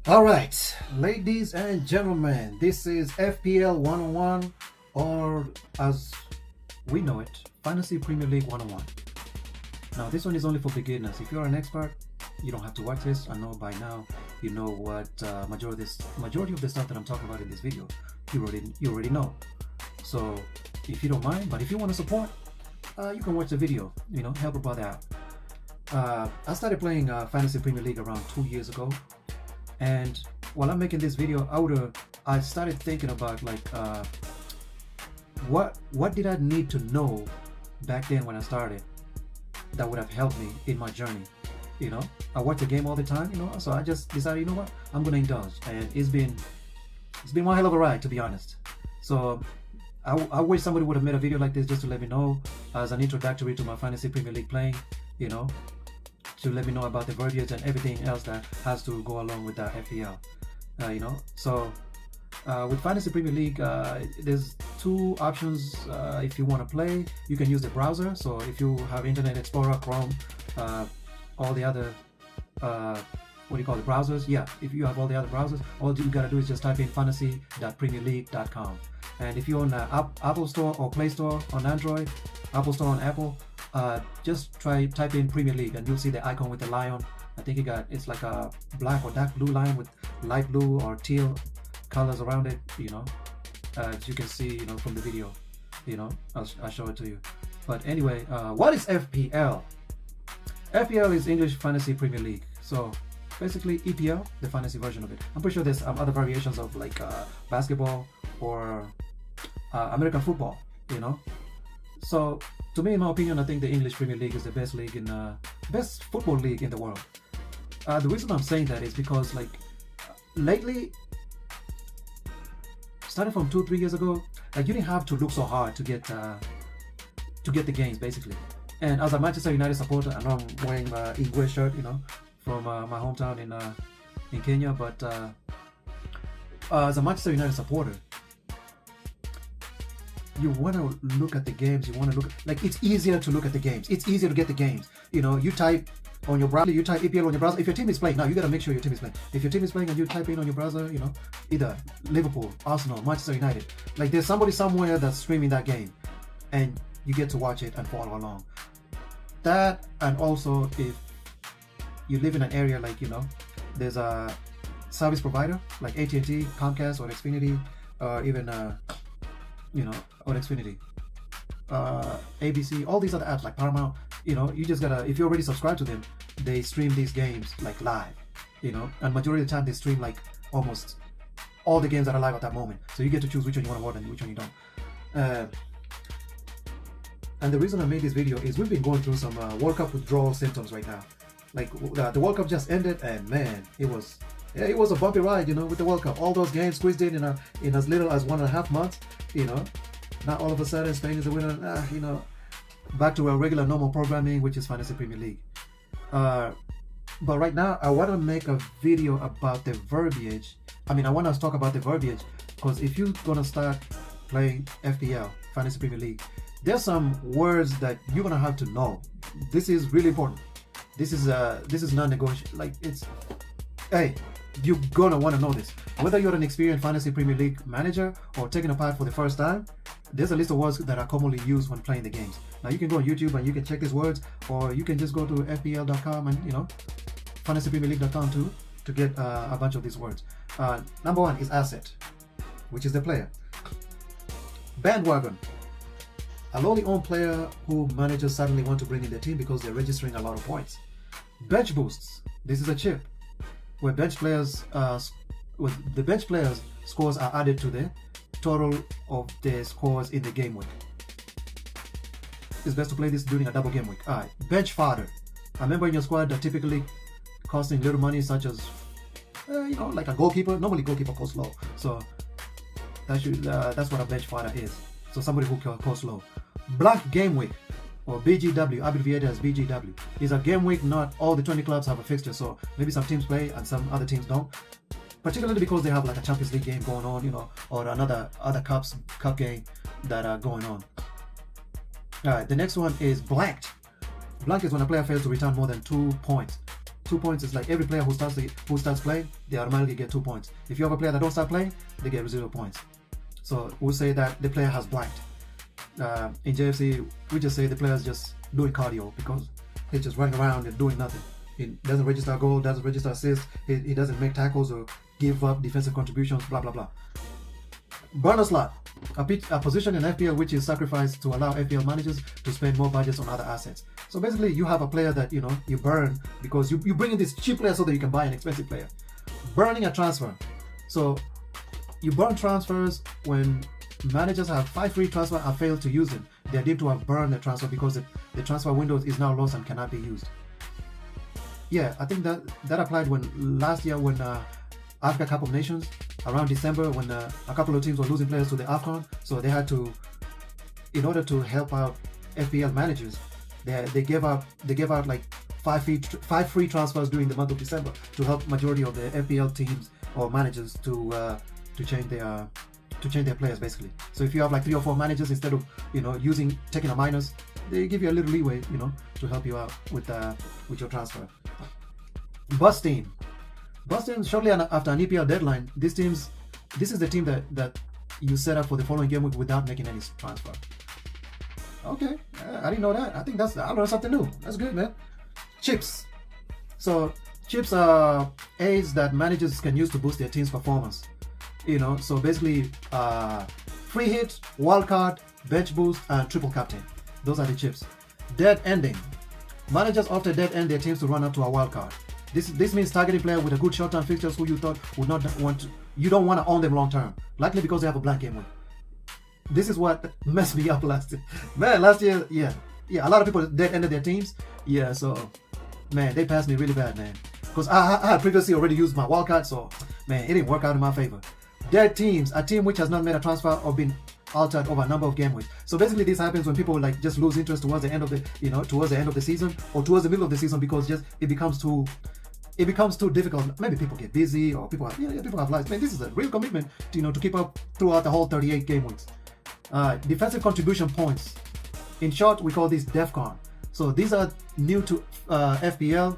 Alright, ladies and gentlemen, this is FPL 101, or as we know it, Fantasy Premier League 101. Now, this one is only for beginners. If you're an expert, you don't have to watch this. I know by now you know what majority of the stuff that I'm talking about in this video, you already know. So, if you don't mind, but if you want to support, you can watch the video, help a brother out. I started playing Fantasy Premier League around 2 years ago. And while I'm making this video, I started thinking about what did I need to know back then when I started that would have helped me in my journey. I watch the game all the time, so I just decided, what, I'm gonna indulge, and it's been one hell of a ride, to be honest. So I wish somebody would have made a video like this just to let me know as an introductory to my Fantasy Premier League playing, to let me know about the verbiage and everything else that has to go along with the FPL. So with Fantasy Premier League, there's two options. If you want to play, you can use the browser. So if you have Internet Explorer, Chrome, all the other browsers, if you have all the other browsers, all you gotta do is just type in fantasy.premierleague.com. And if you're on Apple Store or Play Store on Android, Apple Store on Apple, just type in Premier League and you'll see the icon with the lion. I think it's like a black or dark blue line with light blue or teal colors around it, as you can see, from the video. I'll show it to you. But anyway, what is FPL? FPL is English Fantasy Premier League. So basically EPL, the fantasy version of it. I'm pretty sure there's other variations of basketball or American football, So to me, in my opinion, I think the English Premier League is the best league best football league in the world. The reason I'm saying that is because lately, starting from 2-3 years ago, you didn't have to look so hard to get the games basically. And as a Manchester United supporter, I know I'm wearing my Ingwe shirt, from my hometown in Kenya, but as a Manchester United supporter, you want to look at the games. You want to it's easier to look at the games. It's easier to get the games. You type on your browser, you type EPL on your browser. If your team is playing, now you got to make sure your team is playing. If your team is playing and you type in on your browser, either Liverpool, Arsenal, Manchester United, there's somebody somewhere that's streaming that game, and you get to watch it and follow along. That, and also if you live in an area there's a service provider like AT&T, Comcast, or Xfinity, or even or Xfinity, ABC, all these other apps like Paramount, you just gotta, if you're already subscribed to them, they stream these games live, and majority of the time they stream almost all the games that are live at that moment. So you get to choose which one you want to watch and which one you don't. And the reason I made this video is we've been going through some World Cup withdrawal symptoms right now. The World Cup just ended, and man, it was a bumpy ride, with the World Cup. All those games squeezed in as little as 1.5 months, Not all of a sudden Spain is the winner, back to our regular normal programming, which is Fantasy Premier League. But right now, I want to make a video about the verbiage. I want to talk about the verbiage, because if you're going to start playing FPL, Fantasy Premier League, there's some words that you're going to have to know. This is really important. This is non-negotiable. Hey, you're gonna want to know this. Whether you're an experienced Fantasy Premier League manager or taking a part for the first time, there's a list of words that are commonly used when playing the games. Now you can go on YouTube and you can check these words, or you can just go to FPL.com and fantasypremierleague.com too to get a bunch of these words. Number one is asset, which is the player. Bandwagon, a lowly owned player who managers suddenly want to bring in their team because they're registering a lot of points. Bench boosts, this is a chip where the bench players' scores are added to the total of their scores in the game week. It's best to play this during a double game week. Alright, bench fodder, a member in your squad that typically costing little money, such as like a goalkeeper. Normally goalkeeper costs low, so that's what a bench fodder is. So somebody who costs low. Blank game week, or BGW, abbreviated as BGW, is a game week. Not all the 20 clubs have a fixture, so maybe some teams play and some other teams don't, particularly because they have a Champions League game going on, or other cup game that are going on. Alright, the next one is blanked. Blank is when a player fails to return more than 2 points. 2 points is like every player who starts playing, they automatically get 2 points. If you have a player that don't start playing, they get 0 points. So we'll say that the player has blanked. In JFC, we just say the player is just doing cardio because he's just running around and doing nothing. He doesn't register a goal, doesn't register assists, he doesn't make tackles or give up defensive contributions, blah blah blah. Burner slot, a position in FPL which is sacrificed to allow FPL managers to spend more budgets on other assets. So basically, you have a player that you burn because you bring in this cheap player so that you can buy an expensive player. Burning a transfer. So you burn transfers when managers have 5 free transfer and failed to use them. They are deemed to have burned the transfer because the transfer window is now lost and cannot be used. Yeah, I think that applied when last year when Africa Cup of Nations, around December, when a couple of teams were losing players to the AFCON, so they had to, in order to help out FPL managers, they gave out like 5 free transfers during the month of December to help majority of the FPL teams or managers to change their players basically. So if you have like 3 or 4 managers, instead of taking a minus, they give you a little leeway to help you out with your transfer. Bust team. Shortly after an EPL deadline, this is the team that you set up for the following game week without making any transfer. Okay, I didn't know that. I learned something new. That's good, man. Chips. So chips are aids that managers can use to boost their team's performance. So basically, free hit, wildcard, bench boost, and triple captain. Those are the chips. Dead ending. Managers often dead end their teams to run up to a wildcard. This means targeting player with a good short-term fixtures who you thought would not want to. You don't want to own them long-term, likely because they have a blank game week. This is what messed me up last year. Man, last year, yeah, a lot of people dead ended their teams. Yeah, so man, they passed me really bad, man. Because I had previously already used my wildcard, so man, it didn't work out in my favor. Dead teams, a team which has not made a transfer or been altered over a number of game weeks. So basically, this happens when people like just lose interest towards the end of the season or towards the middle of the season because it becomes too difficult. Maybe people get busy or people have lives. Man, this is a real commitment to keep up throughout the whole 38 game weeks. Defensive contribution points. In short, we call these DEFCON. So these are new to FPL,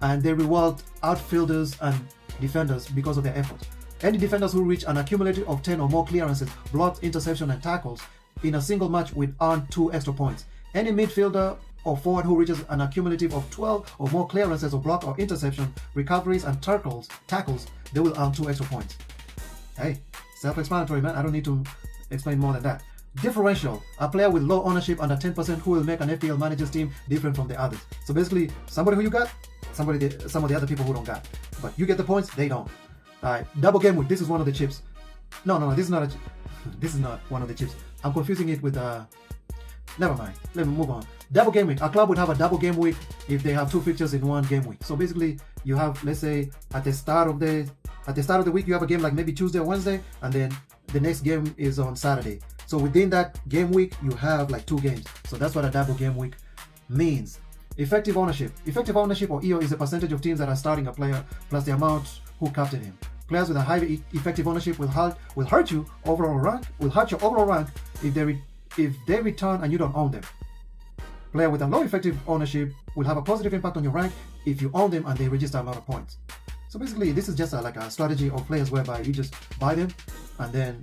and they reward outfielders and defenders because of their efforts. Any defenders who reach an accumulative of 10 or more clearances, blocks, interception, and tackles in a single match will earn 2 extra points. Any midfielder or forward who reaches an accumulative of 12 or more clearances or block or interception, recoveries, and tackles, they will earn 2 extra points. Hey, self-explanatory, man. I don't need to explain more than that. Differential, a player with low ownership under 10% who will make an FPL manager's team different from the others. So basically, somebody who you got, some of the other people who don't got. But you get the points, they don't. Double game week. This is one of the chips. No, this is not this is not one of the chips. I'm confusing it with never mind. Let me move on. Double game week. A club would have a double game week if they have 2 fixtures in one game week. So basically, you have, let's say, at the start of the week, you have a game like maybe Tuesday or Wednesday, and then the next game is on Saturday. So within that game week, you have like 2 games. So that's what a double game week means. Effective ownership. Effective ownership, or EO, is a percentage of teams that are starting a player plus the amount who captain him. Players with a high effective ownership will hurt your overall rank if they return and you don't own them. Player with a low effective ownership will have a positive impact on your rank if you own them and they register a lot of points. So basically, this is just like a strategy of players whereby you just buy them, and then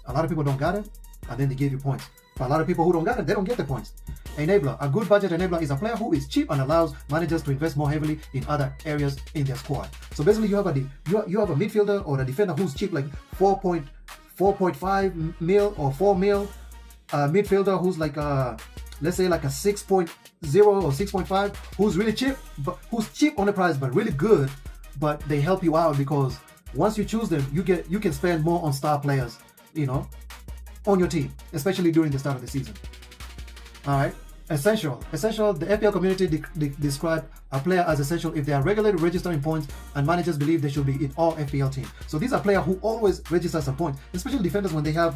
a lot of people don't got it, and then they give you points. But a lot of people who don't got it, they don't get the points. Enabler. A good budget enabler is a player who is cheap and allows managers to invest more heavily in other areas in their squad. So basically, you have a midfielder or a defender who's cheap, like 4.5 mil or 4 mil. Midfielder who's like let's say like a 6.0 or 6.5, who's really cheap, but who's cheap on the price but really good. But they help you out because once you choose them, you can spend more on star players, on your team, especially during the start of the season. All right. Essential. The FPL community describe a player as essential if they are regularly registering points and managers believe they should be in all FPL teams. So these are players who always register some points, especially defenders when they have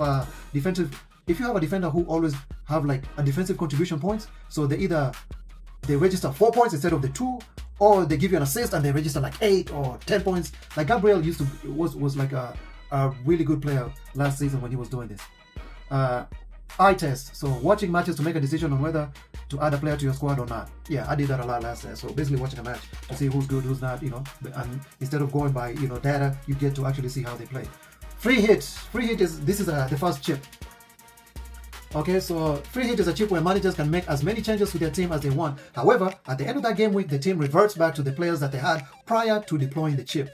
defensive. If you have a defender who always have like a defensive contribution points, so they register 4 points instead of the 2, or they give you an assist and they register like 8 or 10 points. Like Gabriel was like a really good player last season when he was doing this. Eye test. So watching matches to make a decision on whether to add a player to your squad or not. Yeah, I did that a lot last year. So basically watching a match to see who's good, who's not, and instead of going by, data, you get to actually see how they play. Free hit is, this is the first chip. Okay, so free hit is a chip where managers can make as many changes to their team as they want. However, at the end of that game week, the team reverts back to the players that they had prior to deploying the chip.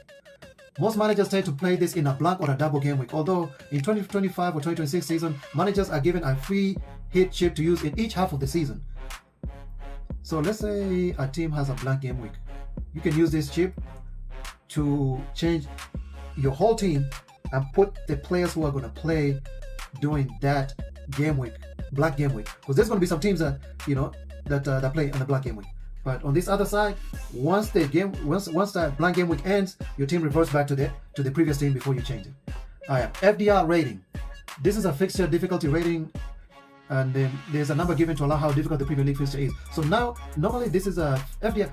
Most managers tend to play this in a blank or a double game week, although in 2025 or 2026 season, managers are given a free hit chip to use in each half of the season. So let's say a team has a blank game week. You can use this chip to change your whole team and put the players who are going to play during that game week, black game week, because there's going to be some teams that that play on the black game week. But on this other side, once that blank game week ends, your team reverts back to the previous team before you change it. FDR rating. This is a fixture difficulty rating, and then there's a number given to allow how difficult the Premier League fixture is. So now, normally this is a FDR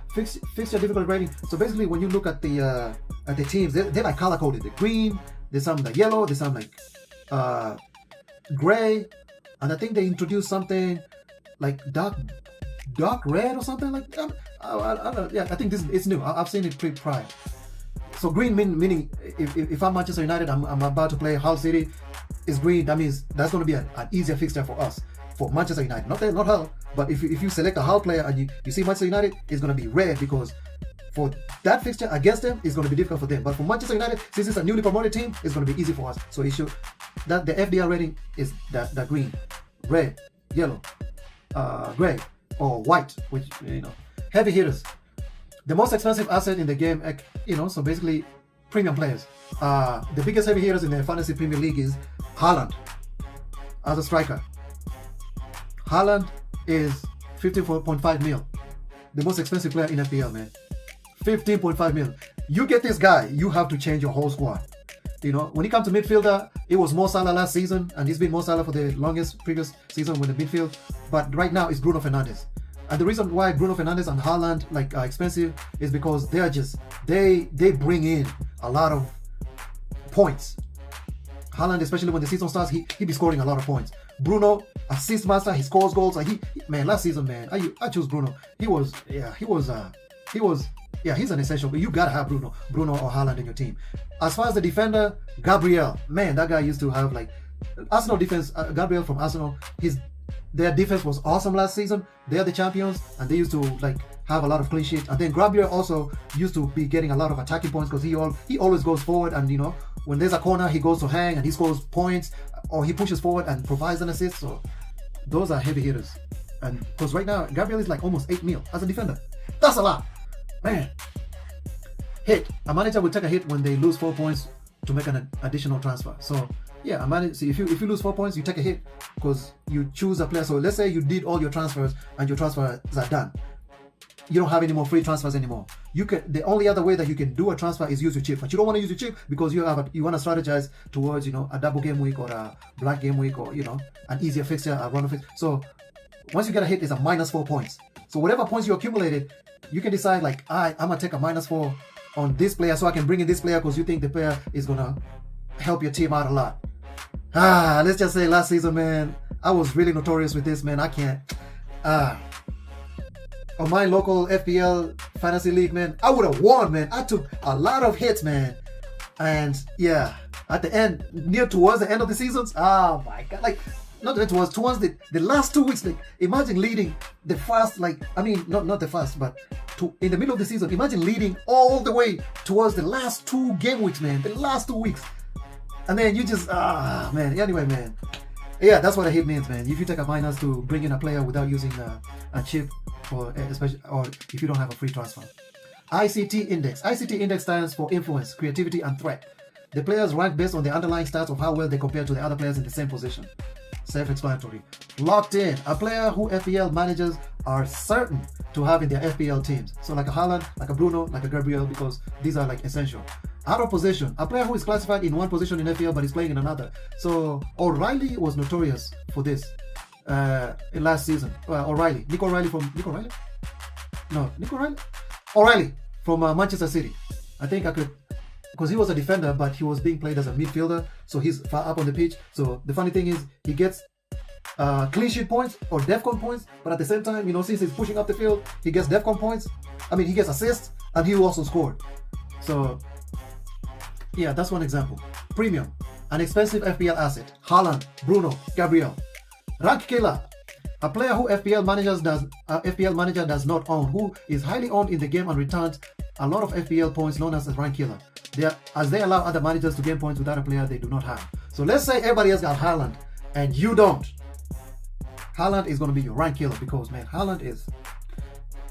fixture difficulty rating. So basically, when you look at the teams, they're like color coded. The green, there's some like yellow, there's some like gray, and I think they introduced something like dark red or something like that. I don't know. Yeah, I think it's new. I've seen it prior. So green meaning if I'm Manchester United, I'm about to play Hull City, is green. That means that's going to be an easier fixture for us, for Manchester United. Not Hull, but if you select a Hull player and you see Manchester United, it's going to be red, because for that fixture against them, it's going to be difficult for them. But for Manchester United, since it's a newly promoted team, it's going to be easy for us. So the FDR rating is that green, red, yellow, gray, or white, which heavy hitters. The most expensive asset in the game, so basically premium players. The biggest heavy hitters in the Fantasy Premier League is Haaland as a striker. Haaland is 15.5 mil. The most expensive player in FPL, man. 15.5 mil. You get this guy, you have to change your whole squad. When it comes to midfielder, it was Mo Salah last season, and he's been Mo Salah for the longest previous season with the midfield. But right now it's Bruno Fernandes. And the reason why Bruno Fernandes and Haaland are expensive is because they bring in a lot of points. Haaland, especially when the season starts, he be scoring a lot of points. Bruno, assist master, he scores goals. Last season, man, I choose Bruno. He's an essential, but you gotta have Bruno or Haaland in your team. As far as the defender, Gabriel, man, that guy used to have Arsenal defense. Gabriel from Arsenal, their defense was awesome last season. They are the champions, and they used to have a lot of clean sheets. And then Gabriel also used to be getting a lot of attacking points, because he always goes forward, and when there's a corner, he goes to hang and he scores points, or he pushes forward and provides an assist. So those are heavy hitters. And because right now Gabriel is almost 8 mil as a defender. That's a lot, man. Hit. A manager will take a hit when they lose 4 points to make an additional transfer. So yeah, see, if you lose 4 points, you take a hit because you choose a player. So let's say you did all your transfers and your transfers are done. You don't have any more free transfers anymore. The only other way that you can do a transfer is use your chip, but you don't want to use your chip because you want to strategize towards a double game week or a black game week, or an easier fixture, a runner fix. So once you get a hit, it's a -4 points. So whatever points you accumulated, you can decide I'm gonna take a -4 on this player so I can bring in this player because you think the player is gonna help your team out a lot. Let's just say last season, man, I was really notorious with this, man. I can't. On my local FPL fantasy league, man, I would have won, man. I took a lot of hits, man. And yeah, at the end, towards the end of the seasons, oh my god, towards the last 2 weeks, imagine leading the first, not the first, but in the middle of the season, imagine leading all the way towards the last 2 game weeks, man. The last 2 weeks. And then you just, man. Anyway, man. Yeah, that's what a hit means, man. If you take a minus to bring in a player without using a chip, or if you don't have a free transfer. ICT Index. ICT Index stands for influence, creativity, and threat. The players rank based on the underlying stats of how well they compare to the other players in the same position. Self-explanatory. Locked in. A player who FPL managers are certain to have in their FPL teams. So like a Haaland, like a Bruno, like a Gabriel, because these are essential. Out of position. A player who is classified in one position in FPL but is playing in another. So O'Reilly was notorious for this in last season. O'Reilly from Manchester City. I think I could, because he was a defender, but he was being played as a midfielder, so he's far up on the pitch. So the funny thing is, he gets clean sheet points or DEFCON points, but at the same time, since he's pushing up the field, he gets DEFCON points. He gets assists, and he also scored. So, yeah, that's one example. Premium, an expensive FPL asset. Haaland, Bruno, Gabriel. Rank killer, a player who FPL manager does not own, who is highly owned in the game and returns a lot of FPL points, known as a rank killer. As they allow other managers to gain points without a player they do not have. So let's say everybody else got Haaland and you don't. Haaland is going to be your rank killer because, man, Haaland is...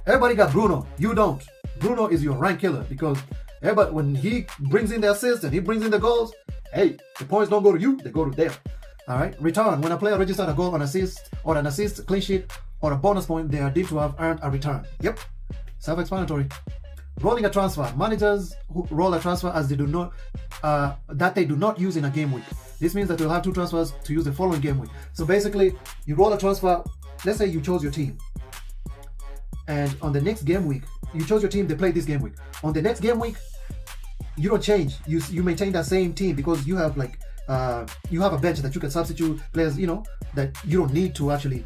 Everybody got Bruno, you don't. Bruno is your rank killer because everybody, when he brings in the assists and he brings in the goals, hey, the points don't go to you, they go to them. All right. Return, when a player registers a goal, an assist, clean sheet, or a bonus point, they are deemed to have earned a return. Yep. Self-explanatory. Rolling a transfer. Managers who roll a transfer as they do not that they do not use in a game week. This means that you'll have 2 transfers to use the following game week. So basically, you roll a transfer. Let's say you chose your team, and on the next game week, you chose your team. They play this game week. On the next game week, you don't change. You maintain that same team because you have you have a bench that you can substitute players. That you don't need to actually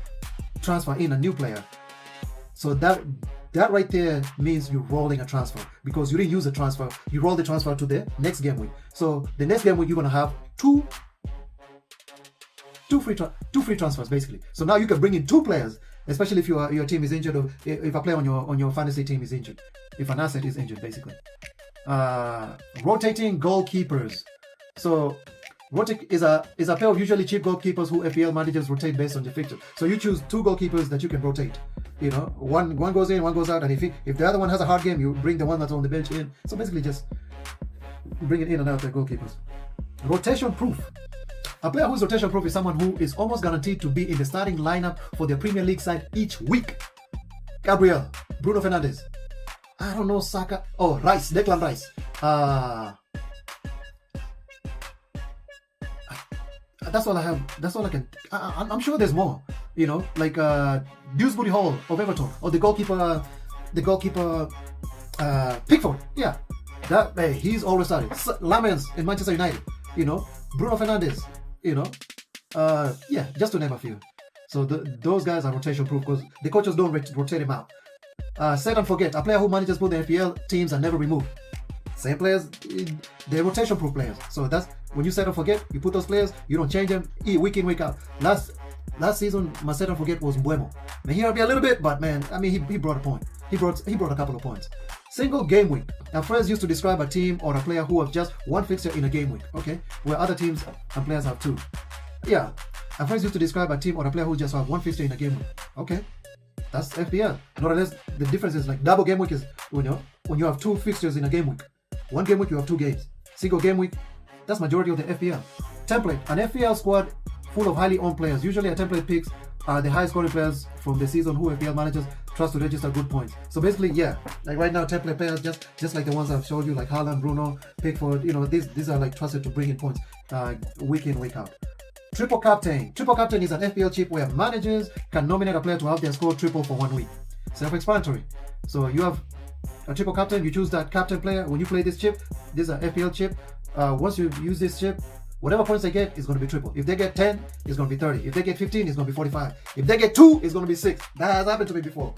transfer in a new player. So that right there means you're rolling a transfer because you didn't use a transfer. You roll the transfer to the next game week. So the next game week you're gonna have two free transfers basically. So now you can bring in 2 players, especially if your team is injured, or if a player on your fantasy team is injured, if an asset is injured basically. Rotating goalkeepers. So rotate is a pair of usually cheap goalkeepers who FPL managers rotate based on the fixture. So you choose 2 goalkeepers that you can rotate. One goes in, one goes out, and if the other one has a hard game, you bring the one that's on the bench in. So basically just bring it in and out the goalkeepers. Rotation proof. A player who's rotation proof is someone who is almost guaranteed to be in the starting lineup for their Premier League side each week. Gabriel, Bruno Fernandes. I don't know, Saka. Oh, Rice, Declan Rice. That's all I have. That's all I can. I'm sure there's more. Like Dewsbury Hall of Everton, or the goalkeeper, Pickford. Yeah, he's always starting. Lamens in Manchester United. Bruno Fernandes. Yeah, just to name a few. So those guys are rotation proof because the coaches don't rotate him out. Set and forget. A player who manages both the FPL teams and never removed. Same players, they're rotation proof players. So that's when you set and forget, you put those players, you don't change them week in, week out. Last season, my set and forget was Mbuemo. Man, he helped me a little bit, but man, he brought a point. He brought a couple of points. Single game week. Our phrase used to describe a team or a player who have just 1 fixture in a game week. Okay, where other teams and players have 2. Yeah, a phrase used to describe a team or a player who just have 1 fixture in a game week. Okay, that's FPL. Not unless the difference is like double game week is when you have 2 fixtures in a game week. 1 game week you have 2 games. Single game week, that's majority of the FPL. Template. An FPL squad full of highly owned players. Usually a template picks are the highest scoring players from the season who FPL managers trust to register good points. So basically, yeah, like right now template players just like the ones I've showed you, like Haaland, Bruno, Pickford, these are like trusted to bring in points week in, week out. Triple captain. Triple captain is an FPL chip where managers can nominate a player to have their score triple for 1 week. Self-explanatory. So you have a triple captain, you choose that captain player. When you play this chip, this is an FPL chip. Once you use this chip, whatever points they get is going to be triple. If they get 10, it's going to be 30. If they get 15, it's going to be 45. If they get 2, it's going to be 6. That has happened to me before.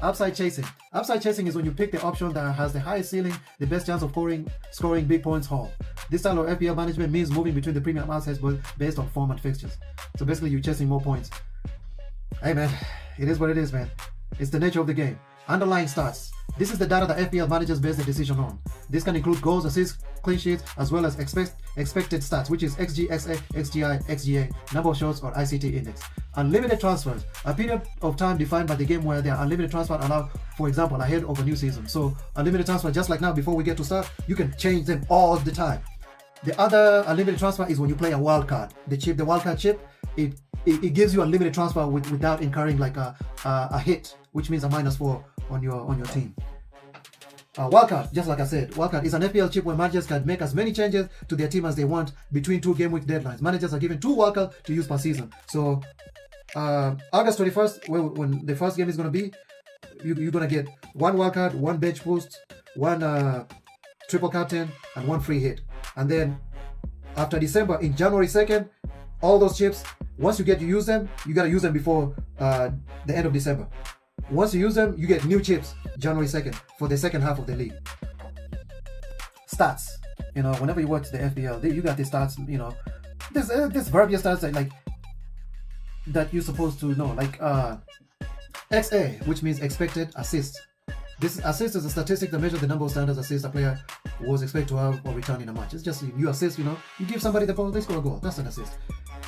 Upside chasing. Upside chasing is when you pick the option that has the highest ceiling, the best chance of scoring big points haul. This style of FPL management means moving between the premium assets based on form and fixtures. So basically, you're chasing more points. Hey man, it is what it is, man. It's the nature of the game. Underlying stats. This is the data that FPL managers base their decision on. This can include goals, assists, clean sheets, as well as expected stats, which is XG, XA, XGI, XGA, number of shots, or ICT index. Unlimited transfers. A period of time defined by the game where there are unlimited transfers allowed, for example, ahead of a new season. So unlimited transfer, just like now, before we get to start, you can change them all the time. The other unlimited transfer is when you play a wild card. The wild card chip, it gives you a limited transfer without incurring like a hit, which means a -4 on your team. Wildcard, just like I said, Wildcard is an FPL chip where managers can make as many changes to their team as they want between 2 game week deadlines. Managers are given 2 wildcards to use per season. So August 21st, when the first game is going to be, you're going to get 1 wildcard, 1 bench boost, 1 triple captain, and 1 free hit. And then after December, in January 2nd, all those chips, Once you get to use them, you got to use them before the end of December. Once you use them, you get new chips January 2nd for the second half of the league. Stats. You know, whenever you watch the FPL, you got the stats, you know. This various stats that you're supposed to know, like XA, which means expected assists. This assist is a statistic that measures the number of standards assists a player was expected to have or return in a match. It's just you assist, you know, you give somebody the ball, they score a goal. That's an assist.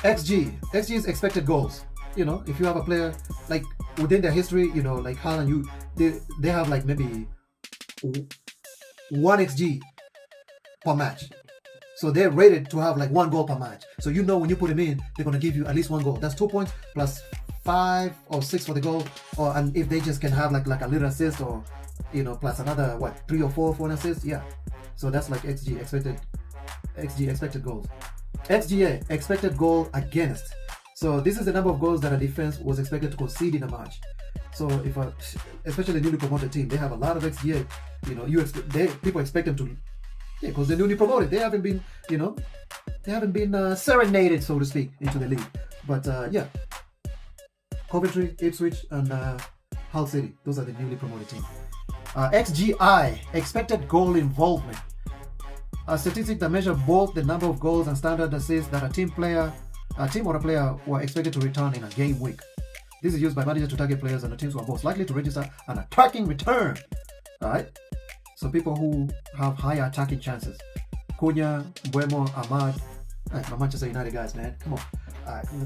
XG is expected goals. You know, if you have a player like within their history, you know, like Haaland, they have like maybe 1 XG per match. So they're rated to have like 1 goal per match. So you know when you put them in, they're gonna give you at least 1 goal. That's 2 points plus 5 or 6 for the goal. Or and if they just can have like a little assist, or you know, plus another 3 or 4 for an assist, yeah. So that's like XG, expected goals. XGA, expected goal against. So this is the number of goals that a defense was expected to concede in a match. So if especially a newly promoted team, they have a lot of XGA. You know, people expect them to, yeah, because they're newly promoted. They haven't been, you know, serenaded, so to speak, into the league. But yeah, Coventry, Ipswich, and Hull City. Those are the newly promoted teams. XGI, expected goal involvement. A statistic that measures both the number of goals and standard assists that a team or a player were expected to return in a game week. This is used by managers to target players and the teams who are most likely to register an attacking return. Alright? So people who have higher attacking chances. Cunha, Buemo, Ahmad. My Manchester United guys, man. Come on.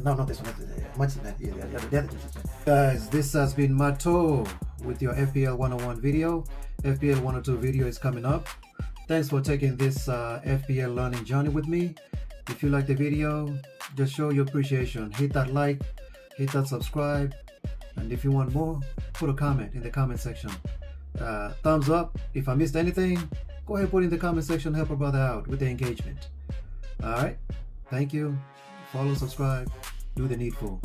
No, not this one. Manchester United. Yeah, guys, this has been Mato with your FPL 101 video. FPL 102 video is coming up. Thanks for taking this FPL learning journey with me. If you like the video, just show your appreciation. Hit that like, hit that subscribe, and if you want more, put a comment in the comment section. Thumbs up. If I missed anything, go ahead and put in the comment section. Help a brother out with the engagement. Alright, thank you. Follow, subscribe, do the needful.